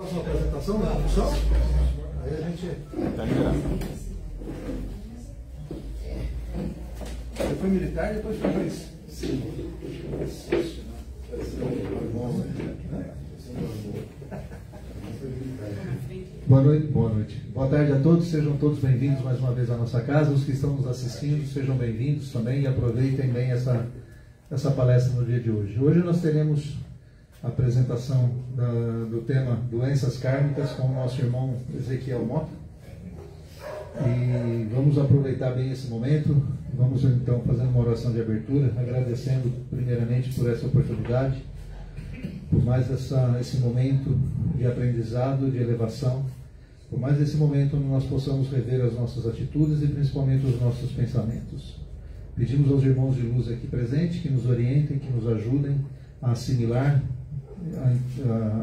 Próxima apresentação, né? Função? Aí a gente. Tá liberado. Você foi militar e depois foi juiz? Sim. Boa noite, boa noite. Boa tarde a todos, sejam todos bem-vindos mais uma vez à nossa casa. Os que estão nos assistindo, sejam bem-vindos também e aproveitem bem essa palestra no dia de hoje. Hoje nós teremos a apresentação do tema Doenças Kármicas com o nosso irmão Ezequiel Mota. E vamos aproveitar bem esse momento. Vamos então fazer uma oração de abertura, agradecendo primeiramente por essa oportunidade, por mais esse momento de aprendizado, de elevação, por mais esse momento onde nós possamos rever as nossas atitudes e principalmente os nossos pensamentos. Pedimos aos irmãos de luz aqui presentes que nos orientem, que nos ajudem a assimilar,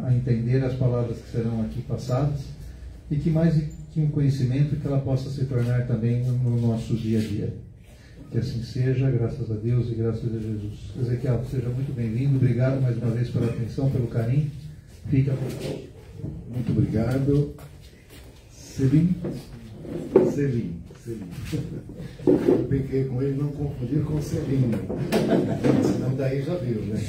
a entender as palavras que serão aqui passadas e que mais que um conhecimento que ela possa se tornar também no nosso dia a dia. Que assim seja, graças a Deus e graças a Jesus. Ezequiel, seja muito bem-vindo. Obrigado mais uma vez pela atenção, pelo carinho. Fica por favor. Muito obrigado. Selim. Eu brinquei com ele não confundir com Selim. Senão daí já viu, né?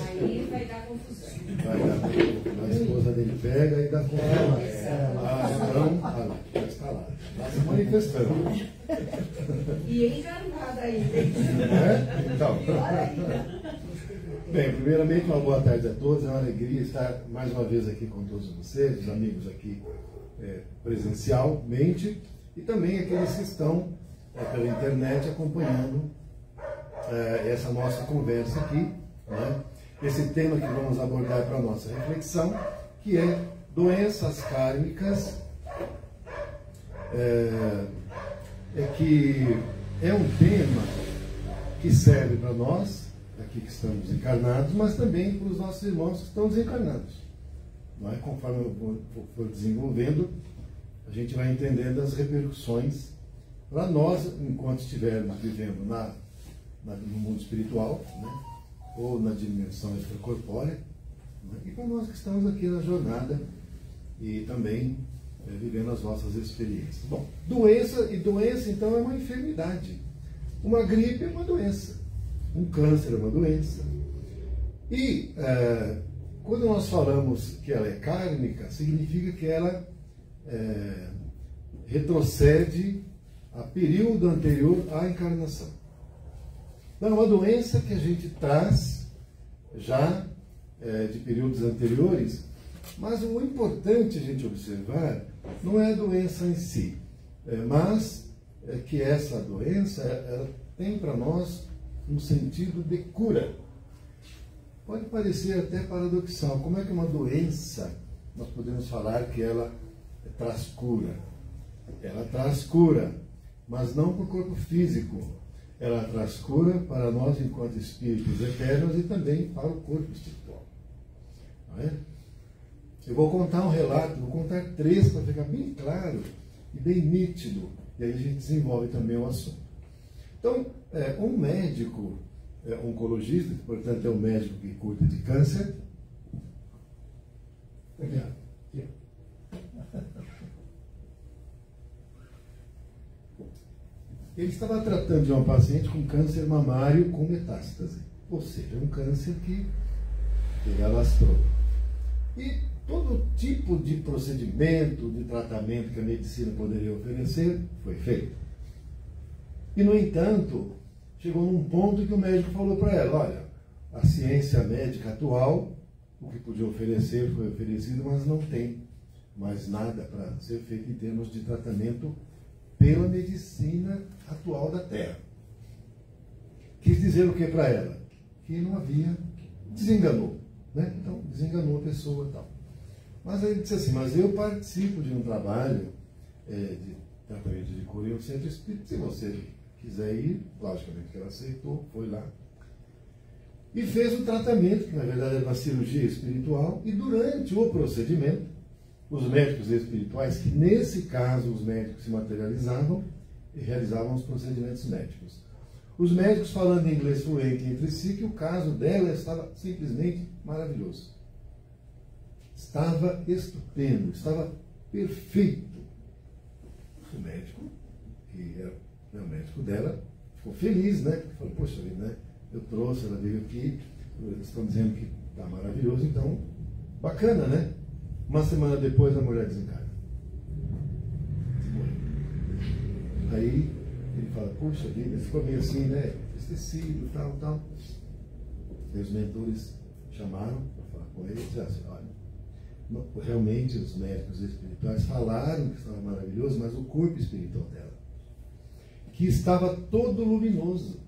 Aí vai dar confusão. Vai dar. A esposa dele pega e dá confusão. Então, olha lá, já está lá. Está se manifestando. E encarnado ainda. Então. Bem, primeiramente, uma boa tarde a todos. É uma alegria estar mais uma vez aqui com todos vocês, os amigos aqui presencialmente, e também aqueles que estão pela internet acompanhando essa nossa conversa aqui, né? Esse tema que vamos abordar para a nossa reflexão, que é doenças kármicas, que é um tema que serve para nós, aqui que estamos encarnados, mas também para os nossos irmãos que estão desencarnados. Não é? Conforme eu for desenvolvendo, a gente vai entendendo as repercussões para nós, enquanto estivermos vivendo no mundo espiritual, né? Ou na dimensão extracorpórea, né? E para nós que estamos aqui na jornada e também vivendo as nossas experiências. Bom, doença então é uma enfermidade. Uma gripe é uma doença. Um câncer é uma doença. E quando nós falamos que ela é kármica, significa que ela retrocede a período anterior à encarnação. Então, é uma doença que a gente traz já de períodos anteriores, mas o importante a gente observar não é a doença em si, mas que essa doença ela tem para nós um sentido de cura. Pode parecer até paradoxal. Como é que uma doença, nós podemos falar que ela traz cura? Ela traz cura, mas não para o corpo físico. Ela traz cura para nós enquanto espíritos eternos e também para o corpo espiritual. Não é? Eu vou contar um relato, vou contar 3 para ficar bem claro e bem nítido. E aí a gente desenvolve também o assunto. Então, um médico oncologista, que portanto é um médico que cuida de câncer. Obrigado. Ele estava tratando de uma paciente com câncer mamário com metástase, ou seja, um câncer que ele alastrou. E todo tipo de procedimento, de tratamento que a medicina poderia oferecer foi feito. E, no entanto, chegou num ponto que o médico falou para ela: olha, a ciência médica atual, o que podia oferecer foi oferecido, mas não tem mais nada para ser feito em termos de tratamento pela medicina atual da Terra. Quis dizer o que para ela? Que não havia, desenganou, né? Então, desenganou a pessoa e tal. Mas aí ele disse assim: mas eu participo de um trabalho de tratamento de cura em um centro espírita, se você quiser ir. Logicamente que ela aceitou, foi lá e fez o tratamento, que na verdade era uma cirurgia espiritual, e durante o procedimento, os médicos espirituais, que nesse caso os médicos se materializavam e realizavam os procedimentos médicos. Os médicos falando inglês fluente entre si, que o caso dela estava simplesmente maravilhoso. estava estupendo, estava perfeito. O médico, que era o médico dela, ficou feliz, né? Falou, poxa vida, né? Eu trouxe, ela veio aqui, eles estão dizendo que está maravilhoso, então, bacana, né? Uma semana depois a mulher desencarna. Aí ele fala, poxa vida, ele ficou meio assim, né? Esquecido, tal. E os mentores chamaram para falar com ele e disseram assim, olha, realmente os médicos espirituais falaram que estava maravilhoso, mas o corpo espiritual dela, que estava todo luminoso.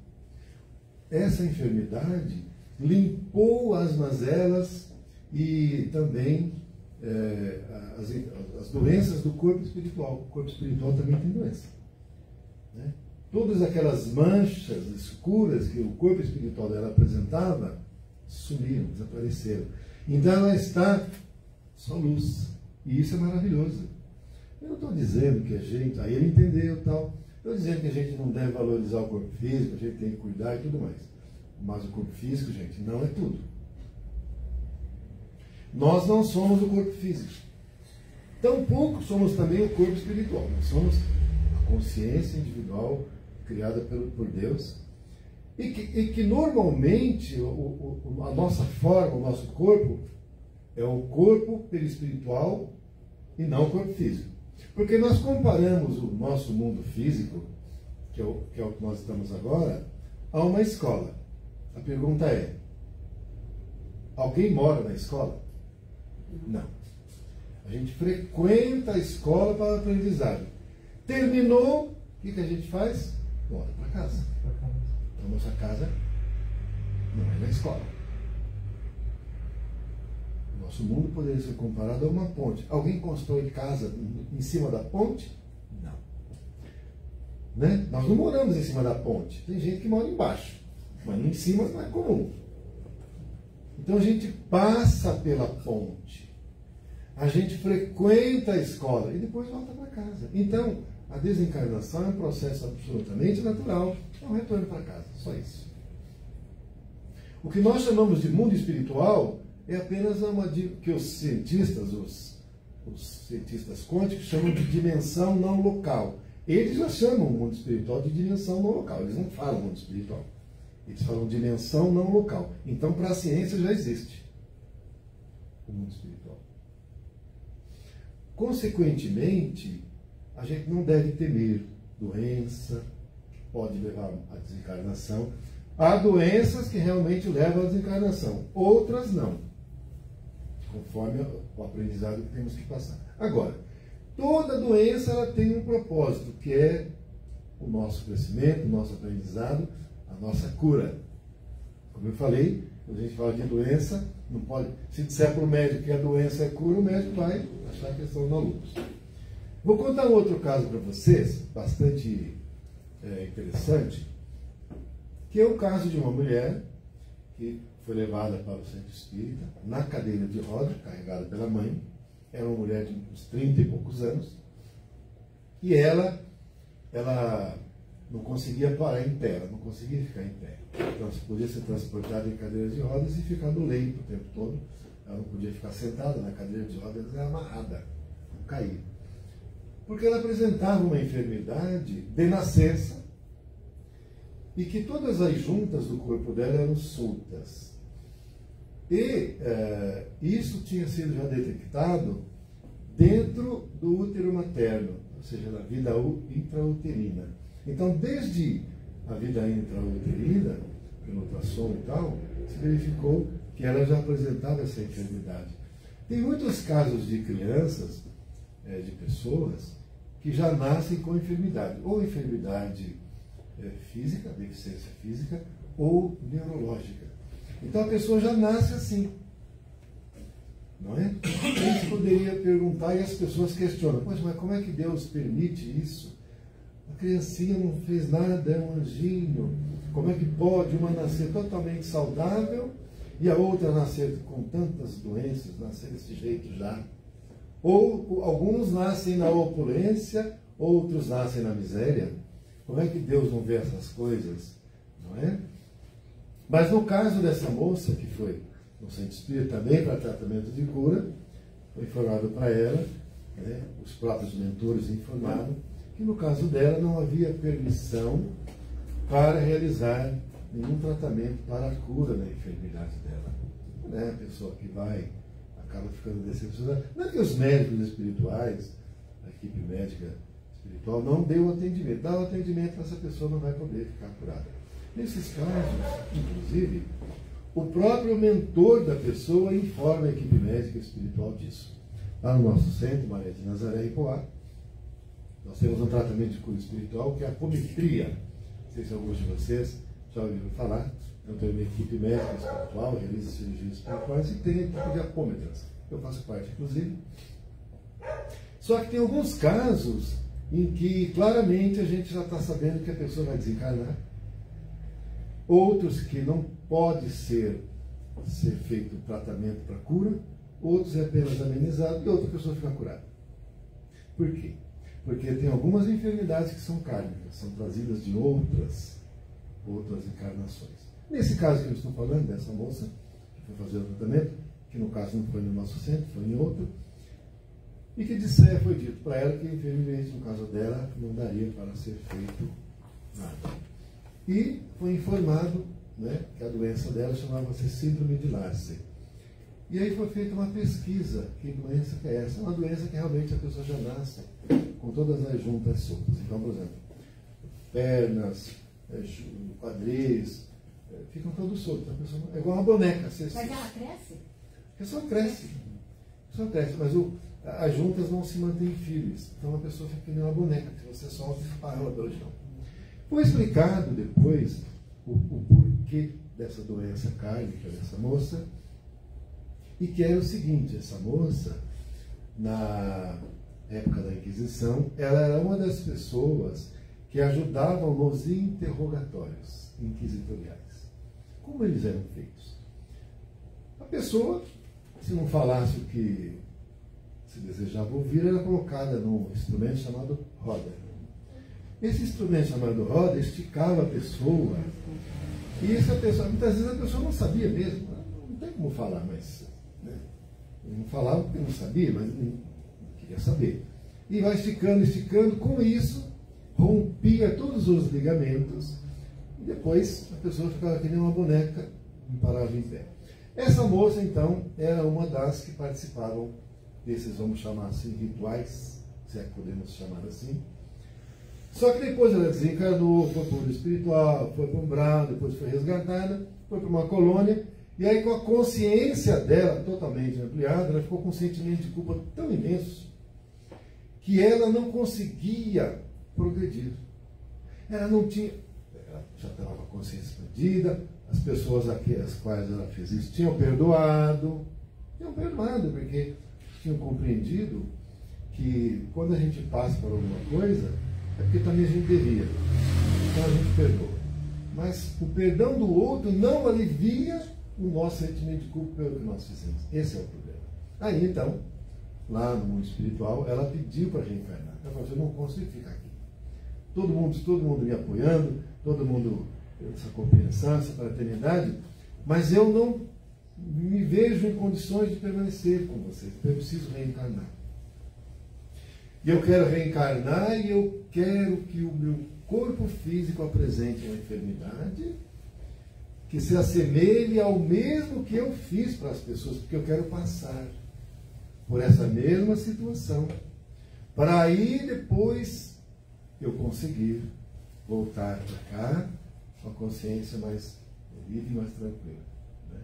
Essa enfermidade limpou as mazelas e também as doenças do corpo espiritual. O corpo espiritual também tem doença, né? Todas aquelas manchas escuras que o corpo espiritual dela apresentava sumiram, desapareceram. Então ela está só luz. E isso é maravilhoso. Eu não estou dizendo que a gente, aí ele entendeu tal, estou dizendo que a gente não deve valorizar o corpo físico, a gente tem que cuidar e tudo mais. Mas o corpo físico, gente, não é tudo. Nós não somos o corpo físico. Tampouco somos também o corpo espiritual. Nós somos a consciência individual criada por Deus. E que normalmente a nossa forma, o nosso corpo, é o corpo perispiritual e não o corpo físico. Porque nós comparamos o nosso mundo físico, que é o que nós estamos agora, a uma escola. A pergunta é, alguém mora na escola? Não. A gente frequenta a escola para o aprendizado. Terminou, o que a gente faz? Volta para casa. A nossa casa não é na escola. O nosso mundo poderia ser comparado a uma ponte. Alguém constrói casa em cima da ponte? Não. Né? Nós não moramos em cima da ponte. Tem gente que mora embaixo. Mas em cima não é comum. Então a gente passa pela ponte. A gente frequenta a escola e depois volta para casa. Então, a desencarnação é um processo absolutamente natural. É um retorno para casa. Só isso. O que nós chamamos de mundo espiritual é apenas uma que os cientistas, os cientistas quânticos, chamam de dimensão não local. Eles já chamam o mundo espiritual de dimensão não local. Eles não falam mundo espiritual. Eles falam dimensão não local. Então, para a ciência já existe o mundo espiritual. Consequentemente, a gente não deve temer doença, que pode levar à desencarnação. Há doenças que realmente levam à desencarnação, outras não, conforme o aprendizado que temos que passar. Agora, toda doença ela tem um propósito, que é o nosso crescimento, o nosso aprendizado, a nossa cura. Como eu falei, quando a gente fala de doença, não pode. Se disser para o médico que a doença é cura, o médico vai achar que são malucos. Vou contar um outro caso para vocês, bastante interessante, que é o caso de uma mulher que foi levada para o centro espírita na cadeira de roda, carregada pela mãe. Era uma mulher de uns 30 e poucos anos. E ela não conseguia parar em pé, ela não conseguia ficar em pé. Então, você podia ser transportada em cadeira de rodas e ficar no leito o tempo todo. Ela não podia ficar sentada na cadeira de rodas, ela era amarrada, não caía. Porque ela apresentava uma enfermidade de nascença e que todas as juntas do corpo dela eram soltas. E isso tinha sido já detectado dentro do útero materno, ou seja, na vida intrauterina. Então, desde a vida intrauterina, pelo ultrassom e tal, se verificou que ela já apresentava essa enfermidade. Tem muitos casos de crianças, de pessoas, que já nascem com enfermidade, ou enfermidade física, deficiência física, ou neurológica. Então a pessoa já nasce assim. Não é? A gente poderia perguntar, e as pessoas questionam, poxa, mas como é que Deus permite isso? A criancinha não fez nada, é um anjinho. Como é que pode uma nascer totalmente saudável e a outra nascer com tantas doenças, nascer desse jeito já? Ou alguns nascem na opulência, outros nascem na miséria. Como é que Deus não vê essas coisas? Não é? Mas no caso dessa moça, que foi no centro espírita também para tratamento de cura, foi informado para ela, né, os próprios mentores informaram, que no caso dela não havia permissão para realizar nenhum tratamento para a cura da enfermidade dela. Né? A pessoa que vai acaba ficando decepcionada. Não é que os médicos espirituais, a equipe médica espiritual, não deu atendimento. Dá o atendimento, essa pessoa não vai poder ficar curada. Nesses casos, inclusive, o próprio mentor da pessoa informa a equipe médica espiritual disso. Lá no nosso centro, Maria de Nazaré e Poá, nós temos um tratamento de cura espiritual que é a apometria. Não sei se alguns de vocês já ouviram falar. Eu tenho uma equipe médica espiritual, realiza cirurgias espirituais e tem a equipe de apômetras. Eu faço parte, inclusive. Só que tem alguns casos em que claramente a gente já está sabendo que a pessoa vai desencarnar. Outros que não pode ser feito tratamento para cura, outros é apenas amenizado e outra pessoa fica curada. Por quê? Porque tem algumas enfermidades que são kármicas, são trazidas de outras encarnações. Nesse caso que eu estou falando, dessa moça que foi fazer o tratamento, que no caso não foi no nosso centro, foi em outro, e que foi dito para ela que, infelizmente, no caso dela, não daria para ser feito nada. E foi informado, né, que a doença dela chamava-se síndrome de Larsen. E aí foi feita uma pesquisa, que doença que é essa? É uma doença que realmente a pessoa já nasce com todas as juntas soltas. Então, por exemplo, pernas, quadris, ficam todos soltos. A pessoa é igual uma boneca. Mas ela cresce? A pessoa cresce. Mas as juntas não se mantêm firmes. Então a pessoa fica que nem uma boneca, que você solta e para ela pelo chão. Foi explicado depois o porquê dessa doença kármica dessa moça, e que era o seguinte: essa moça, na época da Inquisição, ela era uma das pessoas que ajudavam nos interrogatórios inquisitoriais. Como eles eram feitos? A pessoa, se não falasse o que se desejava ouvir, era colocada num instrumento chamado roda. Esse instrumento chamado roda esticava a pessoa, e essa pessoa, muitas vezes a pessoa não sabia mesmo, não tem como falar, mas né, não falava porque não sabia, mas não queria saber. E vai esticando, com isso rompia todos os ligamentos, e depois a pessoa ficava que nem uma boneca e parava em pé. Essa moça, então, era uma das que participavam desses, vamos chamar assim, rituais, se é que podemos chamar assim. Só que depois ela desencarnou, foi para o mundo espiritual, foi para um umbral, depois foi resgatada, foi para uma colônia, e aí com a consciência dela totalmente ampliada, ela ficou com um sentimento de culpa tão imenso que ela não conseguia progredir. Ela não tinha, ela já estava com a consciência expandida, as pessoas às quais ela fez isso tinham perdoado, porque tinham compreendido que quando a gente passa por alguma coisa, é porque também a gente devia. Então a gente perdoa. Mas o perdão do outro não alivia o nosso sentimento de culpa pelo que nós fizemos. Esse é o problema. Aí então, lá no mundo espiritual, ela pediu para reencarnar. Ela falou: eu não consigo ficar aqui. Todo mundo me apoiando, todo mundo, essa compreensão, essa fraternidade, mas eu não me vejo em condições de permanecer com vocês. Eu preciso reencarnar. E eu quero reencarnar e eu quero que o meu corpo físico apresente uma enfermidade que se assemelhe ao mesmo que eu fiz para as pessoas, porque eu quero passar por essa mesma situação, para aí depois eu conseguir voltar para cá com a consciência mais livre e mais tranquila. Né?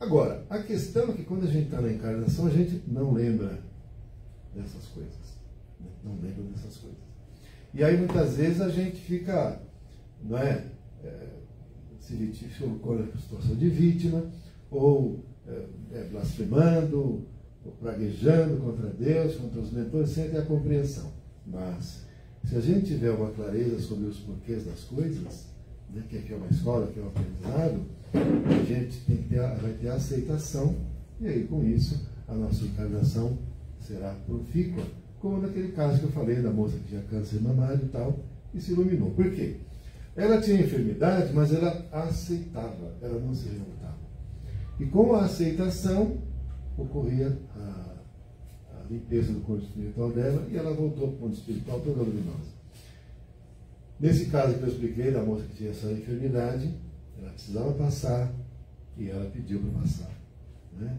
Agora, a questão é que quando a gente está na encarnação, a gente não lembra dessas coisas. Né? Não lembra dessas coisas. E aí muitas vezes a gente fica, não é, se colocando na situação de vítima, ou blasfemando, ou praguejando contra Deus, contra os mentores, sem ter a compreensão. Mas, se a gente tiver uma clareza sobre os porquês das coisas, né, que aqui é uma escola, que é um aprendizado, a gente vai ter a aceitação, e aí com isso a nossa encarnação será profícua, como naquele caso que eu falei da moça que tinha câncer mamário e tal, e se iluminou. Por quê? Ela tinha enfermidade, mas ela aceitava, ela não se revoltava. E com a aceitação ocorria limpeza do corpo espiritual dela, e ela voltou para o mundo espiritual toda luminosa. Nesse caso que eu expliquei, da moça que tinha essa enfermidade, ela precisava passar, e ela pediu para passar. Né?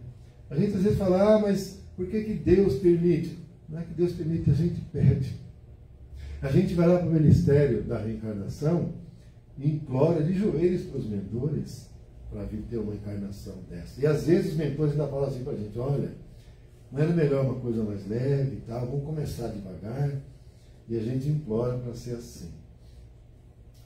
A gente às vezes fala, mas por que Deus permite? Não é que Deus permite, a gente pede. A gente vai lá para o ministério da reencarnação e implora de joelhos para os mentores para vir ter uma encarnação dessa. E às vezes os mentores ainda falam assim para a gente, olha, não era melhor uma coisa mais leve e tal, vamos começar devagar, e a gente implora para ser assim.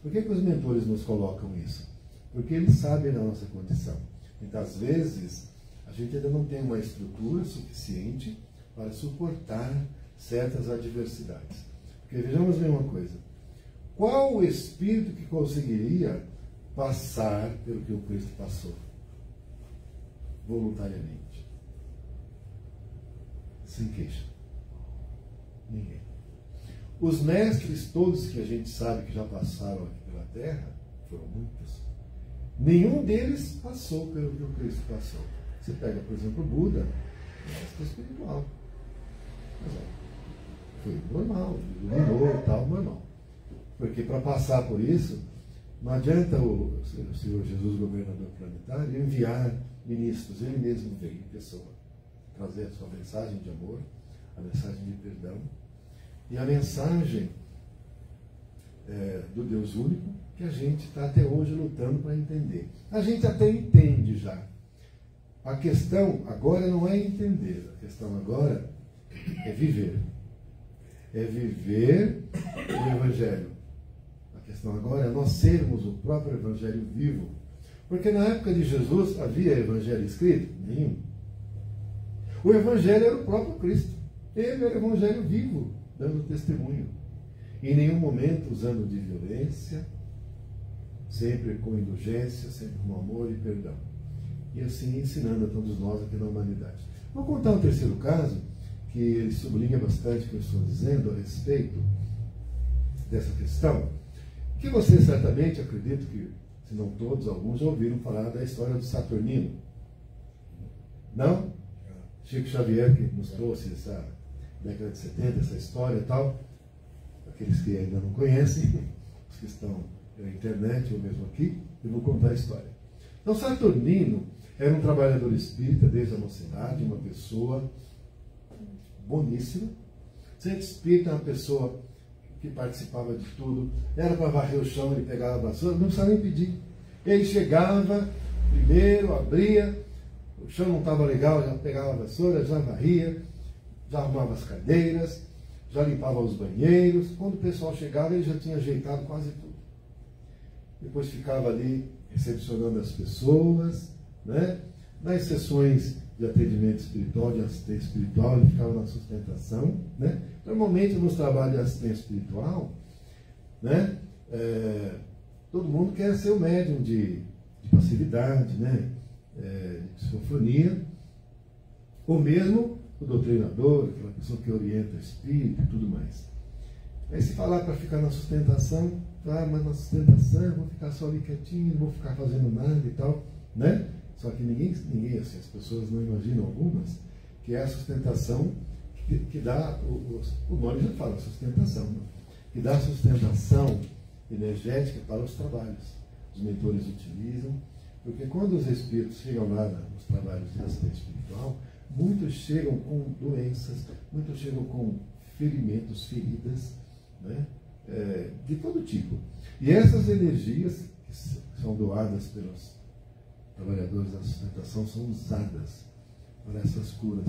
Por que os mentores nos colocam isso? Porque eles sabem da nossa condição. Muitas vezes a gente ainda não tem uma estrutura suficiente para suportar certas adversidades. Porque vejamos bem uma coisa, qual o espírito que conseguiria passar pelo que o Cristo passou? Voluntariamente. Sem queixa. Ninguém. Os mestres todos que a gente sabe que já passaram aqui pela Terra, foram muitos, nenhum deles passou pelo que o Cristo passou. Você pega, por exemplo, o Buda, mestre espiritual. Mas foi normal, iluminou e tal, normal. Porque para passar por isso, não adianta o Senhor Jesus, governador planetário, enviar ministros. Ele mesmo veio em pessoa trazer a sua mensagem de amor, a mensagem de perdão e a mensagem do Deus único que a gente está até hoje lutando para entender. A gente até entende já. A questão agora não é entender, a questão agora é viver. É viver o Evangelho. A questão agora é nós sermos o próprio Evangelho vivo. Porque na época de Jesus havia Evangelho escrito? Nenhum. O Evangelho era o próprio Cristo. Ele era o Evangelho vivo, dando testemunho. Em nenhum momento usando de violência, sempre com indulgência, sempre com amor e perdão. E assim ensinando a todos nós aqui na humanidade. Vou contar um terceiro caso, que ele sublinha bastante o que eu estou dizendo a respeito dessa questão, que vocês certamente, acredito que, se não todos, alguns já ouviram falar da história do Saturnino. Não? Chico Xavier, que nos trouxe essa década de 70, essa história e tal. Aqueles que ainda não conhecem, os que estão na internet ou mesmo aqui, eu vou contar a história. Então, Saturnino era um trabalhador espírita desde a mocidade, uma pessoa boníssima. Centro espírita é uma pessoa que participava de tudo. Era para varrer o chão, ele pegava a vassoura, não precisava nem pedir. Ele chegava, primeiro, abria, o chão não estava legal, já pegava a vassoura, já varria, já arrumava as cadeiras, já limpava os banheiros. Quando o pessoal chegava, ele já tinha ajeitado quase tudo. Depois ficava ali recepcionando as pessoas, né? Nas sessões de atendimento espiritual, de assistência espiritual, ele ficava na sustentação, né? Normalmente nos trabalhos de assistência espiritual, né? Todo mundo quer ser o médium de passividade, né? De psicofonia, ou mesmo o doutrinador, aquela pessoa que orienta o espírito e tudo mais. Aí se falar para ficar na sustentação, mas na sustentação eu vou ficar só ali quietinho, não vou ficar fazendo nada e tal, né? Só que ninguém assim, as pessoas não imaginam algumas, que é a sustentação que dá, o nome já fala, sustentação, né? Que dá sustentação energética para os trabalhos. Os mentores utilizam, porque quando os espíritos chegam lá nos trabalhos de assistência espiritual, muitos chegam com doenças, muitos chegam com ferimentos, feridas, né? De todo tipo. E essas energias que são doadas pelos trabalhadores da sustentação são usadas para essas curas,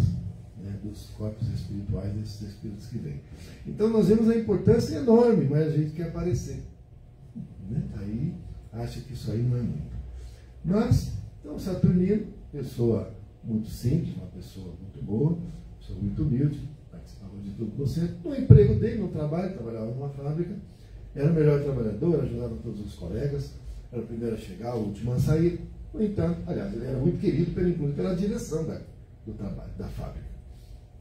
né, dos corpos espirituais desses espíritos que vêm. Então nós vemos a importância enorme, mas a gente quer aparecer, né? Aí acha que isso aí não é muito. Mas, então, Saturnino, pessoa muito simples, uma pessoa muito boa, pessoa muito humilde, participava de tudo no centro. No emprego dele, no trabalho, trabalhava numa fábrica, era o melhor trabalhador, ajudava todos os colegas, era o primeiro a chegar, o último a sair. No entanto, aliás, ele era muito querido pela direção do trabalho, da fábrica.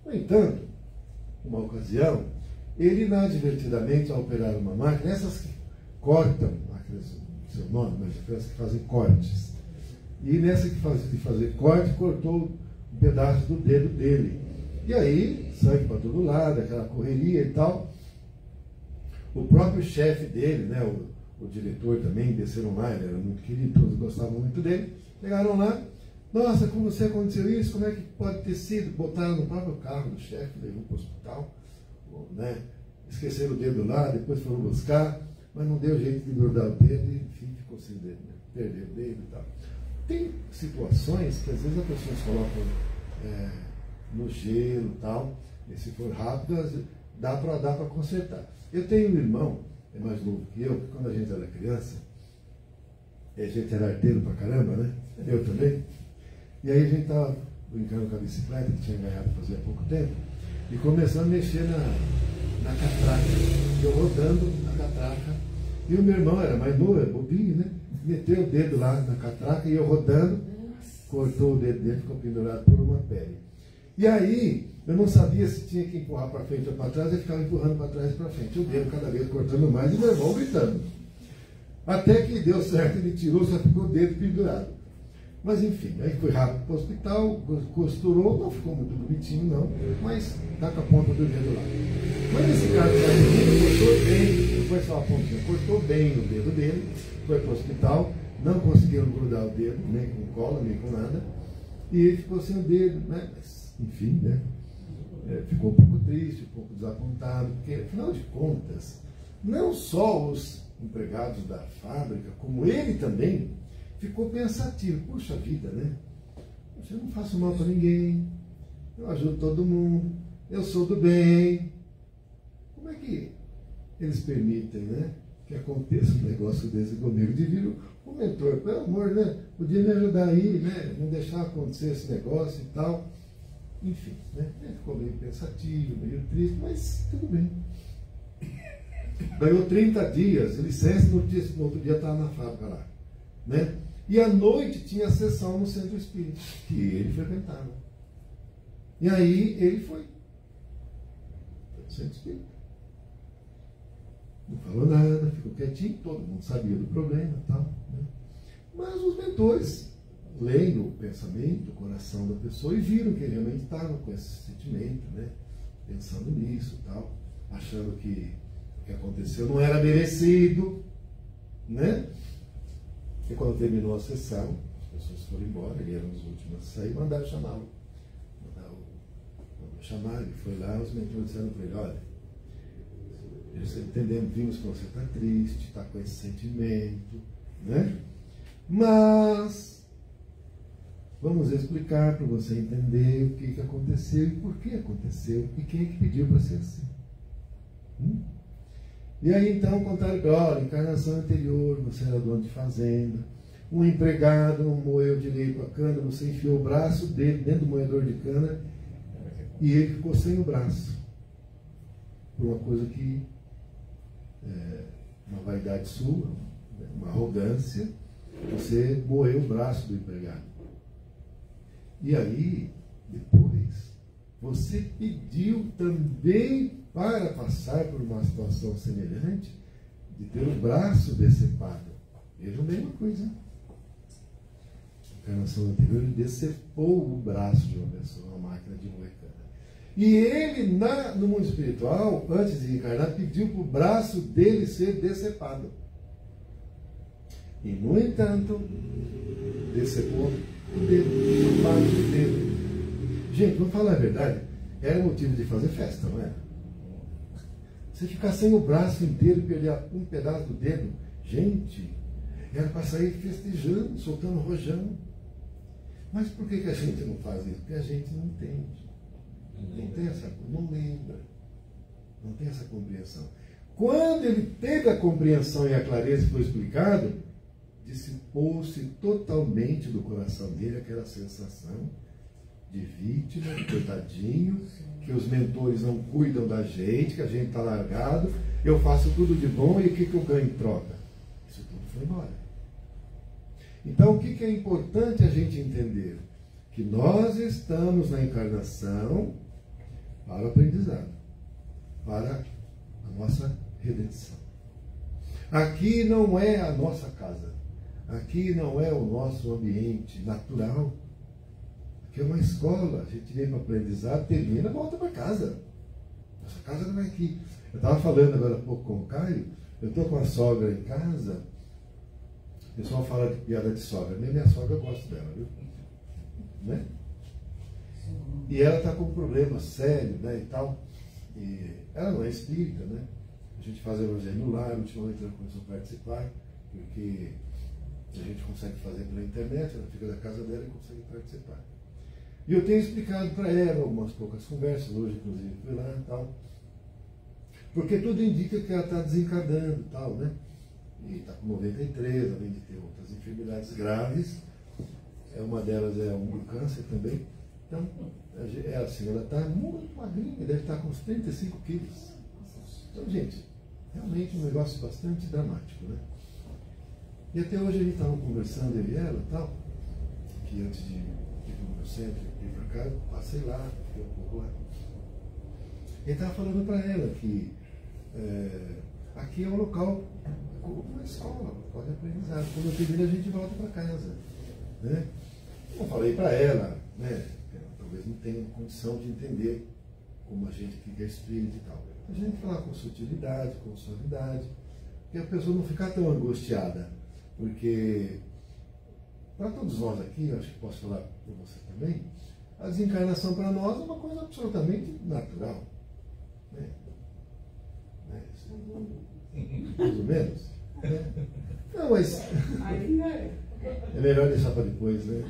No entanto, uma ocasião, ele inadvertidamente, ao operar uma máquina, essas que cortam, máquinas, seu nome, mas aquelas que fazem cortes, e nessa de fazer corte, cortou um pedaço do dedo dele. E aí, sangue para todo lado, aquela correria e tal. O próprio chefe dele, né, o diretor também, desceram lá, ele era muito querido, todos gostavam muito dele. Chegaram lá, nossa, como você aconteceu isso? Como é que pode ter sido? Botaram no próprio carro do chefe, levou para o hospital, né? Esqueceram o dedo lá, depois foram buscar, mas não deu jeito de grudar o dedo e enfim, ficou sem dedo, né? Perdeu o dedo e tal. Tem situações que às vezes as pessoas colocam no gelo e tal, e se for rápido, dá para consertar. Eu tenho um irmão, é mais novo que eu, que quando a gente era criança, a gente era arteiro pra caramba, né? Eu também. E aí a gente estava brincando com a bicicleta, que tinha ganhado fazia pouco tempo, e começando a mexer na catraca. Eu rodando na catraca. E o meu irmão era mais novo, era bobinho, né? Meteu o dedo lá na catraca e eu rodando, cortou o dedo dele, ficou pendurado por uma pele. E aí, eu não sabia se tinha que empurrar para frente ou para trás, eu ficava empurrando para trás e para frente. O dedo cada vez cortando mais e meu irmão gritando. Até que deu certo, ele tirou, só ficou o dedo pendurado. Mas enfim, aí foi rápido para o hospital, costurou, não ficou muito bonitinho não, mas está com a ponta do dedo lá. Mas esse cara cortou bem, não foi só a pontinha, cortou bem o dedo dele, foi para o hospital, não conseguiram grudar o dedo, nem com cola, nem com nada, e ele ficou sem o dedo, né? Mas, enfim, né? Ficou um pouco triste, um pouco desapontado, porque afinal de contas, não só os empregados da fábrica, como ele também, ficou pensativo. Puxa vida, né? Eu não faço mal para ninguém, eu ajudo todo mundo, eu sou do bem. Como é que eles permitem, né, que aconteça um negócio desse comigo? Devia o mentor, pelo amor, né? Podia me ajudar aí, né? Não deixar acontecer esse negócio e tal. Enfim, né? Ele ficou meio pensativo, meio triste, mas tudo bem. Ganhou 30 dias, licença, no outro dia estava na fábrica lá, né? E à noite tinha sessão no centro espírita, que ele frequentava. E aí ele foi no centro espírita. Não falou nada, ficou quietinho, todo mundo sabia do problema e tal, né? Mas os mentores leem o pensamento, o coração da pessoa e viram que ele realmente estava com esse sentimento, né? Pensando nisso e tal, achando que o que aconteceu não era merecido, né? E quando terminou a sessão, as pessoas foram embora, ele era um dos últimos a sair, mandaram chamá-lo. Mandaram chamar, ele foi lá, os mentores disseram para ele, olha, entendemos, vimos que você está triste, está com esse sentimento, né? Mas vamos explicar para você entender o que aconteceu e por que aconteceu e quem é que pediu para ser assim. E aí então contaram que, olha, encarnação anterior, você era dono de fazenda, um empregado não moeu direito a cana, você enfiou o braço dele dentro do moedor de cana e ele ficou sem o braço. Por uma coisa que uma vaidade sua, uma arrogância, você moeu o braço do empregado. E aí, depois, você pediu também para passar por uma situação semelhante de ter o braço decepado. Vejam bem uma coisa. Na encarnação anterior, ele decepou o braço de uma pessoa, uma máquina de moer cana. E ele, no mundo espiritual, antes de encarnar, pediu para o braço dele ser decepado. E, no entanto, decepou o dedo, parte do dedo. Gente, vamos falar a verdade, era motivo de fazer festa, não era? Você ficar sem o braço inteiro e perder um pedaço do dedo, gente, era para sair festejando, soltando rojão. Mas por que a gente não faz isso? Porque a gente não entende. Não tem essa, não lembra. Não tem essa compreensão. Quando ele teve a compreensão e a clareza que foi explicado, dissipou-se totalmente do coração dele aquela sensação de vítima, de coitadinho, que os mentores não cuidam da gente, que a gente está largado, eu faço tudo de bom e o que eu ganho em troca? Isso tudo foi embora. Então, o que é importante a gente entender? Que nós estamos na encarnação para o aprendizado, para a nossa redenção. Aqui não é a nossa casa, aqui não é o nosso ambiente natural. que é uma escola, a gente vem para aprendizado, termina, volta para casa. Nossa casa não é aqui. Eu estava falando agora há pouco com o Caio, eu estou com a sogra em casa, o pessoal fala de piada de sogra, nem minha sogra gosta dela, viu? Né? E ela está com um problema sério, né, e tal. E ela não é espírita, né? A gente faz evangelho no lar, ultimamente ela começou a participar, porque a gente consegue fazer pela internet, ela fica da casa dela e consegue participar. E eu tenho explicado para ela algumas poucas conversas, hoje inclusive fui lá e tal, porque tudo indica que ela está desencarnando e tal, né? E está com 93, além de ter outras enfermidades graves, uma delas é um câncer também. Então, ela está muito magrinha, deve estar com uns 35 quilos. Então, gente, realmente um negócio bastante dramático, né? E até hoje a gente estava conversando, eu e ela e tal, que antes de ir para o meu centro, ir para cá, eu passei lá, fiquei um pouco lá. Ele estava falando para ela que aqui é um local, uma escola, um local de aprendizado. Quando eu termino, a gente volta para casa. Né? Eu falei para ela, né, talvez não tenha condição de entender como a gente que é espírito e tal. A gente falar com sutilidade, com suavidade, que a pessoa não ficar tão angustiada. Porque, para todos nós aqui, eu acho que posso falar para você também, a desencarnação para nós é uma coisa absolutamente natural. Né? Mais ou menos. Né? Não, mas. É melhor deixar para depois, né?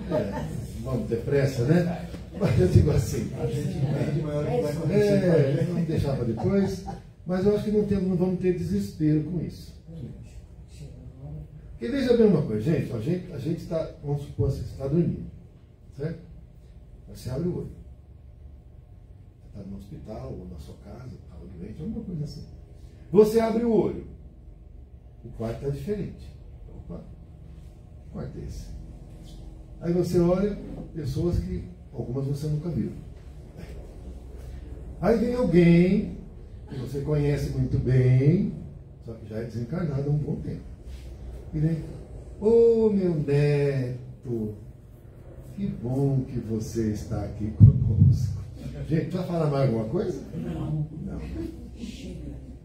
Vamos ter pressa, né? Mas eu digo assim. A gente entende, mas vamos deixar para depois. Mas eu acho que não vamos ter desespero com isso. Porque veja bem uma coisa, gente, a gente está, vamos supor assim, você está dormindo, certo? Você abre o olho. Você está no hospital, ou na sua casa, estava doente, alguma coisa assim. Você abre o olho. O quarto está diferente. Opa, que quarto é esse? Aí você olha, pessoas que, algumas você nunca viu. Aí vem alguém que você conhece muito bem, só que já é desencarnado há um bom tempo. E vem, ô meu neto, que bom que você está aqui conosco. Gente, precisa falar mais alguma coisa? Não.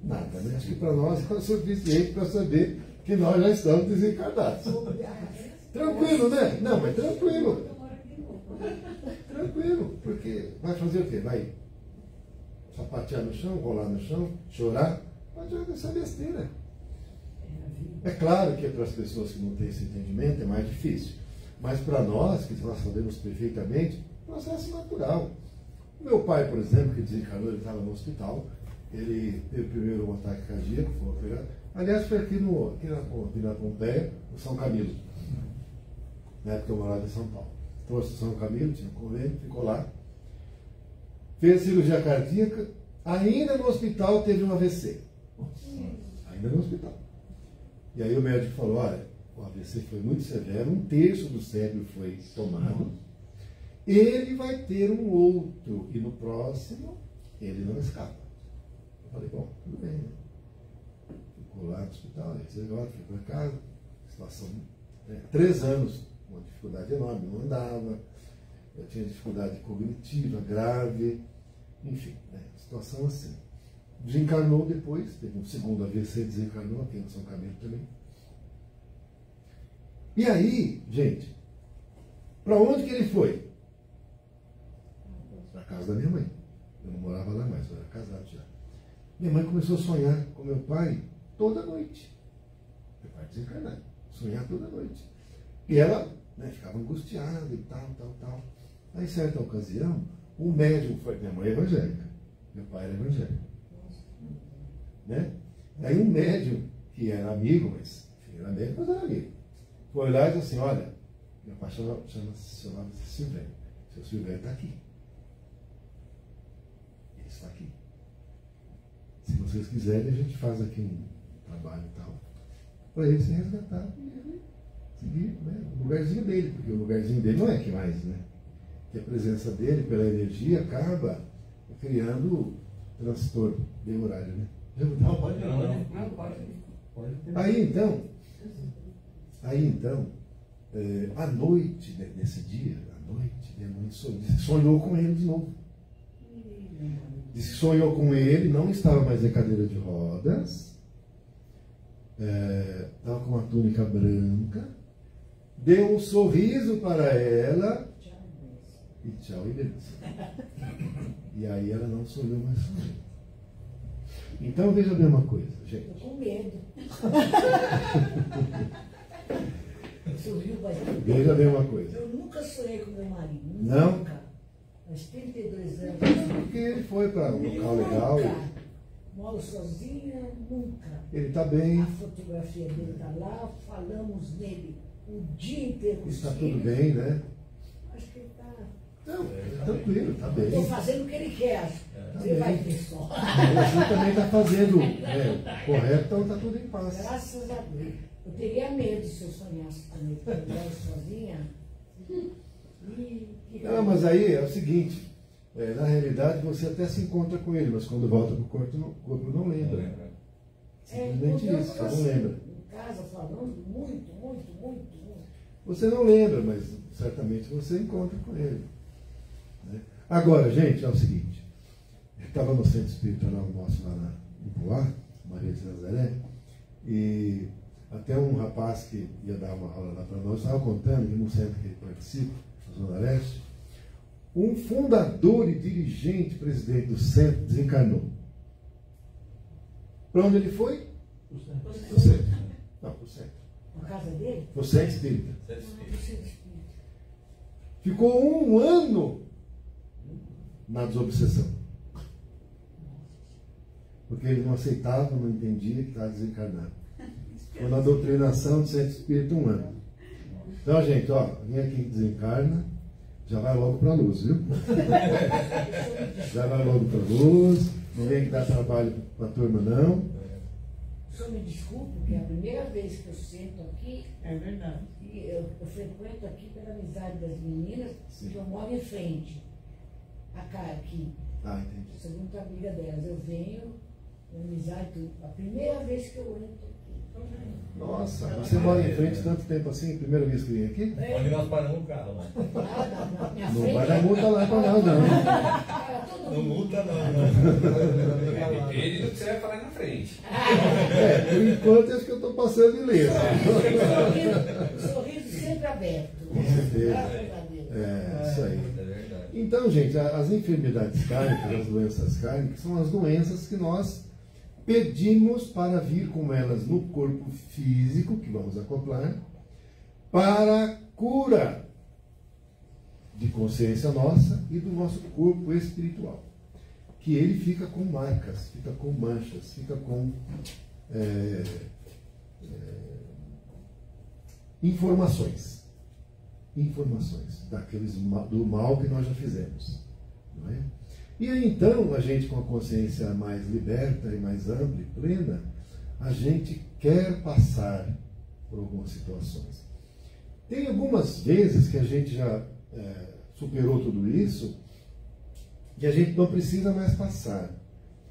Nada, né? Acho que para nós é o suficiente para saber que nós já estamos desencarnados. Tranquilo, né? Não, mas tranquilo. Tranquilo, porque vai fazer o quê? Vai sapatear no chão, rolar no chão, chorar? Não adianta essa besteira. É claro que para as pessoas que não têm esse entendimento é mais difícil. Mas para nós, que nós sabemos perfeitamente, é um processo natural. O meu pai, por exemplo, que desencarnou, ele estava no hospital, ele teve primeiro um ataque cardíaco, foi operado. Aliás, foi aqui na Pompeia, no São Camilo. Na época eu morava em São Paulo. Trouxe São Camilo, tinha um convênio, ficou lá. Fez cirurgia cardíaca, ainda no hospital teve um AVC. Ainda no hospital. E aí o médico falou, olha, o AVC foi muito severo, 1/3 do cérebro foi tomado. Ele vai ter um outro, e no próximo ele não escapa. Eu falei, bom, tudo bem. Né? Ficou lá no hospital, ele agora foi para casa, situação, 3 anos, uma dificuldade enorme, não andava, eu tinha dificuldade cognitiva grave, enfim, situação assim. Desencarnou depois, teve um segundo AVC, desencarnou aqui no São Camilo também. E aí, gente, para onde que ele foi? Para a casa da minha mãe. Eu não morava lá mais, eu era casado já. Minha mãe começou a sonhar com meu pai toda noite. Meu pai desencarnado, sonhar toda noite. E ela ficava angustiada e tal. Aí, em certa ocasião, o médium foi. Minha mãe é evangélica, meu pai era evangélico. Né? Aí um médium, que era amigo, mas enfim, era médico, mas era amigo, foi lá e disse assim, olha, meu pai chamava-se Silvério. Seu Silvério está aqui. Ele está aqui. Se vocês quiserem, a gente faz aqui um trabalho e tal, para ele ser resgatado e ele seguir, né, o lugarzinho dele, porque o lugarzinho dele não é que mais, né? Que a presença dele, pela energia, acaba criando transtorno de horário, né? Não, pode não. Não, pode. Aí então, à noite, nesse dia, à noite, minha mãe sonhou com ele de novo. Disse que sonhou com ele, não estava mais em cadeira de rodas, estava com uma túnica branca, deu um sorriso para ela e tchau e benção. E aí ela não sonhou mais com ele. Então veja bem uma coisa, gente. Estou com medo. Sorriu bastante. Veja bem uma coisa. Eu nunca sonhei com meu marido. Não? Nunca. Aos 32 anos. Porque ele foi para um local legal. Nunca. Moro sozinha, nunca. Ele está bem. A fotografia dele está lá, falamos nele o dia inteiro. Está tudo bem, né? Acho que ele está. Não, tranquilo, está bem. Estou fazendo o que ele quer. Você bem. vai ver só. Você também está fazendo correto, então está tudo em paz. Graças a Deus. Eu teria medo se eu sonhasse também, porque eu moro sozinha. Não, mas aí é o seguinte, na realidade você até se encontra com ele, mas quando volta para o corpo não lembra. Simplesmente isso, você não lembra. Em casa falando muito. Você não lembra, mas certamente você encontra com ele. Né? Agora, gente, é o seguinte, eu estava no centro espiritual nosso lá em Poá, Maria de Nazaré, e até um rapaz que ia dar uma aula lá para nós estava contando que no centro que ele participa, na Zona Leste, um fundador e dirigente, presidente do centro, desencarnou. Para onde ele foi? Para o centro. Não, para o centro. Na casa dele? Para o centro espírita. Ficou 1 ano na desobsessão. Porque ele não aceitava, não entendia que estava desencarnado. Foi na doutrinação do centro espírita 1 ano. Então, gente, ó, quem aqui desencarna, já vai logo para a luz, viu? Já vai logo para a luz, não vem que dar trabalho para a turma, não. Só me desculpe, porque é a primeira vez que eu sento aqui. É verdade. E eu frequento aqui pela amizade das meninas, que eu moro em frente. A cara aqui. Ah, entendi. Segunda amiga delas. Eu venho, amizade, tudo. A primeira vez que eu entro aqui. Nossa, você mora em frente tanto tempo assim, primeira vez que vem aqui? Onde nós paramos o carro lá. Não, minha Não frente vai dar multa lá para nós, não. Para todo Não mundo. multa não. Depende do que você vai falar na frente. Por enquanto acho que eu estou passando ileso. Sorriso sempre aberto. Com certeza. Graças a Deus. Isso aí. É verdade. Então, gente, as enfermidades kármicas, as doenças kármicas, são as doenças que nós pedimos para vir com elas no corpo físico, que vamos acoplar, para cura de consciência nossa e do nosso corpo espiritual. Que ele fica com marcas, fica com manchas, fica com informações do mal que nós já fizemos. Não é? E aí, então, a gente com a consciência mais liberta e mais ampla e plena, a gente quer passar por algumas situações. Tem algumas vezes que a gente já superou tudo isso e a gente não precisa mais passar.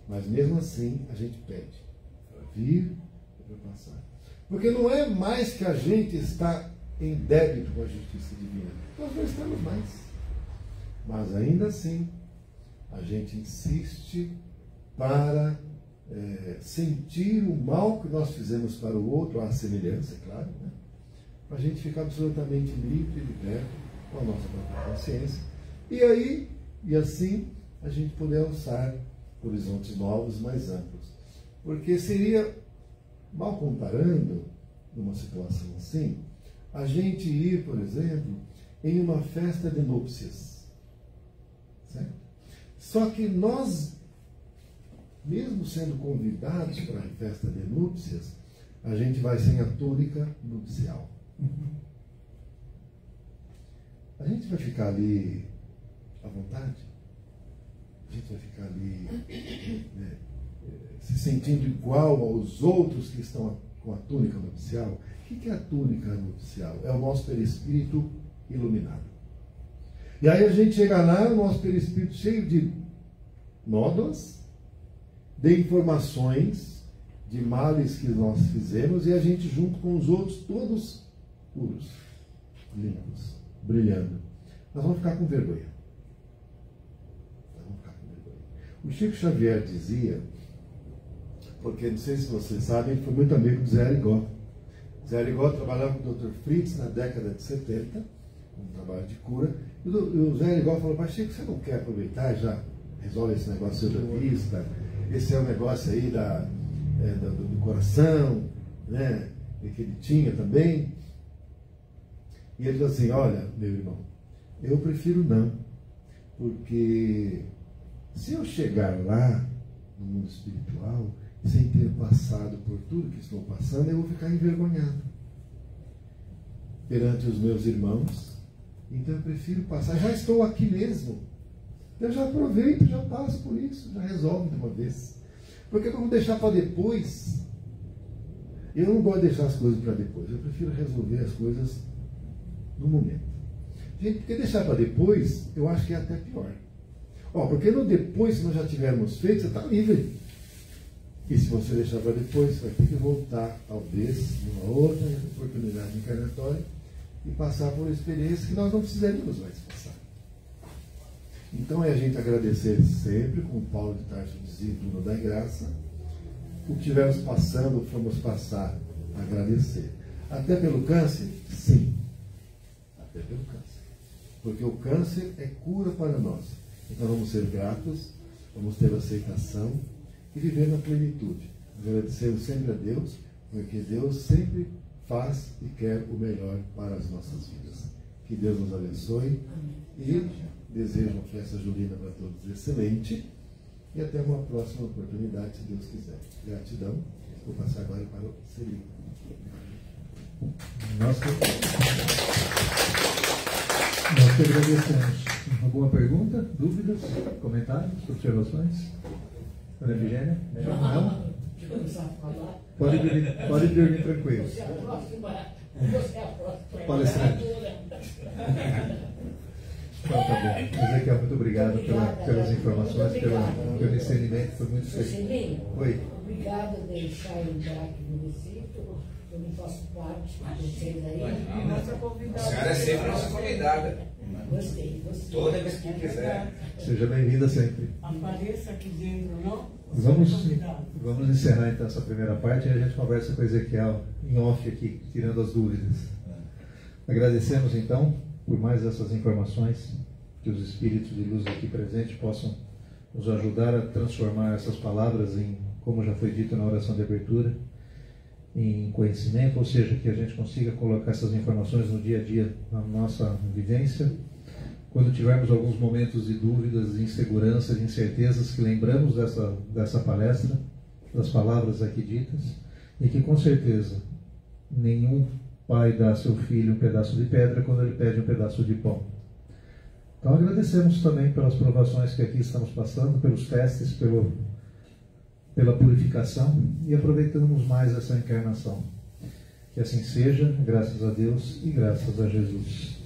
Mas mesmo assim, a gente pede para vir e para passar. Porque não é mais que a gente está em débito com a justiça divina. Nós não estamos mais. Mas ainda assim, a gente insiste para sentir o mal que nós fizemos para o outro, a semelhança, é claro, né? Para a gente ficar absolutamente livre e liberto com a nossa própria consciência. E aí, e assim, a gente poder alçar horizontes novos, mais amplos. Porque seria, mal comparando, numa situação assim, a gente ir, por exemplo, em uma festa de núpcias. Certo? Só que nós, mesmo sendo convidados para a festa de núpcias, a gente vai sem a túnica nupcial. A gente vai ficar ali à vontade? A gente vai ficar ali se sentindo igual aos outros que estão com a túnica nupcial? O que é a túnica nupcial? É o nosso perispírito iluminado. E aí a gente chega lá, o nosso perispírito cheio de nódoas, de informações, de males que nós fizemos, e a gente junto com os outros, todos puros, limpos, brilhando. nós vamos ficar com vergonha. Nós vamos ficar com vergonha. O Chico Xavier dizia, porque não sei se vocês sabem, ele foi muito amigo do Zé Arigó. Zé Arigó trabalhava com o Dr. Fritz na década de 70, um trabalho de cura, e o Zé Arigó falou, mas Chico, você não quer aproveitar e já resolve esse negócio da vista? Esse é o negócio aí do coração, né? E que ele tinha também. E ele falou assim, olha, meu irmão, eu prefiro não, porque se eu chegar lá no mundo espiritual, sem ter passado por tudo que estou passando, eu vou ficar envergonhado perante os meus irmãos. Então eu prefiro passar, já estou aqui mesmo, eu já aproveito, já passo por isso, já resolvo de uma vez. Porque vamos deixar para depois. Eu não gosto de deixar as coisas para depois, eu prefiro resolver as coisas no momento. Gente, porque deixar para depois, eu acho que é até pior. Porque no depois, se nós já tivermos feito, você está livre. E se você deixar para depois, você vai ter que voltar, talvez, numa outra oportunidade encarnatória, e passar por uma experiência que nós não precisaríamos mais passar. Então é a gente agradecer sempre, como Paulo de Tarso dizia, do da graça, o que estivermos passando, fomos passar, agradecer. Até pelo câncer? Sim. Até pelo câncer. Porque o câncer é cura para nós. Então vamos ser gratos, vamos ter aceitação e viver na plenitude. Agradecemos sempre a Deus, porque Deus sempre faz e quer o melhor para as nossas vidas. Que Deus nos abençoe e desejo uma festa julina para todos excelente e até uma próxima oportunidade, se Deus quiser. Gratidão. Vou passar agora para o Celino. Nós que agradecemos. Alguma pergunta, dúvidas, comentários, observações? Dona Efigênia? Não? Pode dormir tranquilo. Você é a próxima. Você é a próxima. Palestrante. Então, tá bom. Ezequiel, muito obrigado pelas informações, pelo discernimento, foi muito Celino, Oi. obrigado de deixar eu entrar aqui no Recife. Eu não faço parte de vocês aí. Nossa convidada. A senhora é sempre nossa convidada. Gostei. Toda vez que quiser. Seja bem-vinda sempre. Apareça aqui dentro, não? Vamos encerrar então essa primeira parte e a gente conversa com o Ezequiel em off aqui, tirando as dúvidas. Agradecemos então por mais essas informações, que os espíritos de luz aqui presentes possam nos ajudar a transformar essas palavras em, como já foi dito na oração de abertura, em conhecimento, ou seja, que a gente consiga colocar essas informações no dia a dia, na nossa vivência. Quando tivermos alguns momentos de dúvidas, de insegurança, de incertezas, que lembramos dessa palestra, das palavras aqui ditas, e que com certeza nenhum pai dá a seu filho um pedaço de pedra quando ele pede um pedaço de pão. Então agradecemos também pelas provações que aqui estamos passando, pelos testes, pela purificação, e aproveitamos mais essa encarnação. Que assim seja, graças a Deus e graças a Jesus.